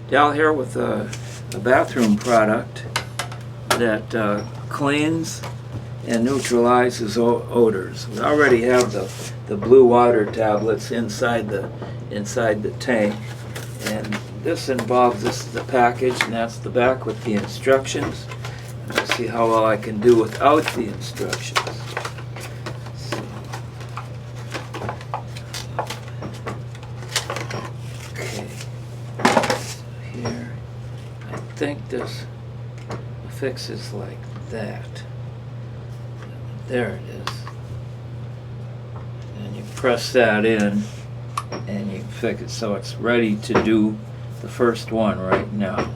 Dal here with a bathroom product that cleans and neutralizes odors. We already have the blue water tablets inside the tank, and this involves, this is the package, and that's the back with the instructions. Let's see how well I can do without the instructions. Okay, so here, I think this fixes like that. There it is. And you press that in and you fix it so it's ready to do the first one right now.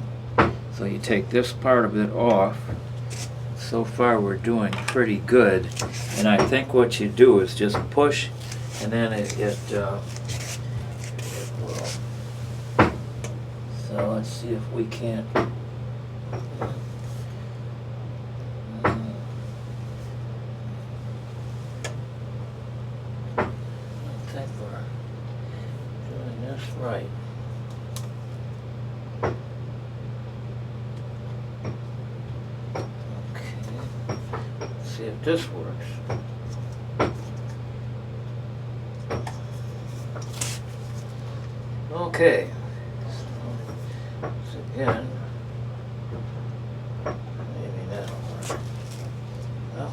So you take this part of it off. So far we're doing pretty good. And I think what you do is just push, and then it will. So let's see if we can't. Right. Okay. Let's see if this works. Okay. So again, maybe that'll work. No.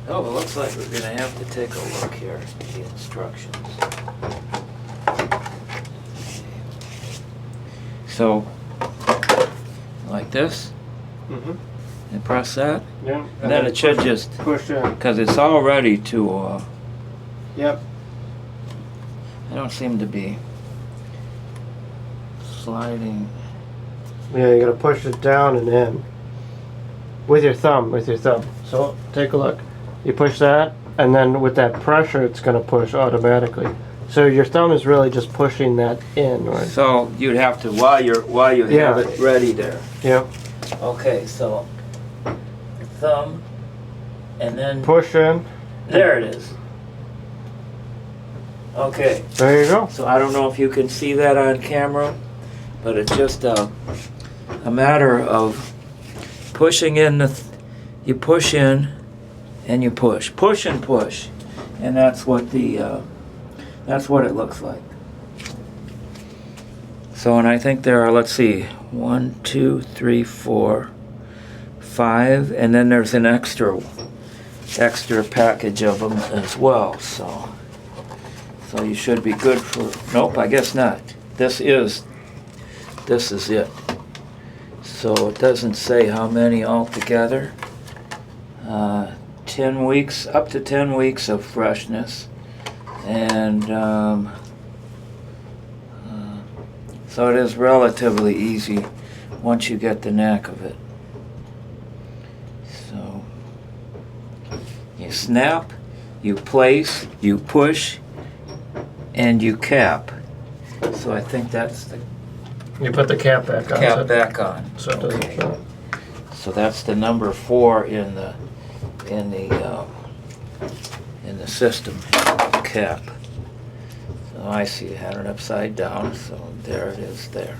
Oh, it looks like we're going to have to take a look here at the instructions. So, like this, and press that, Yeah. and then it should just, push in. because it's all ready to, Yep. I don't seem to be sliding. Yeah, you gotta push it down and in. With your thumb, So take a look. You push that, and then with that pressure, it's gonna push automatically. So your thumb is really just pushing that in, right? So you'd have to, while you Yeah. have it ready there. Yep. Okay, so thumb, and then Push in. there it is. Okay. There you go. So I don't know if you can see that on camera, but it's just a matter of pushing in you push in and you push and push, and that's what it looks like. So, and I think there are, let's see, 1, 2, 3, 4, 5, and then there's an extra package of them as well. So you should be good for. Nope, I guess not. This is it. So it doesn't say how many altogether. 10 weeks, up to 10 weeks of freshness, and so it is relatively easy once you get the knack of it. So you snap, you place, you push, and you cap. So I think that's the You put the cap back on. cap back on. So it doesn't Okay. show. So that's the number 4 in the system cap. So I see you had it upside down, so there it is there.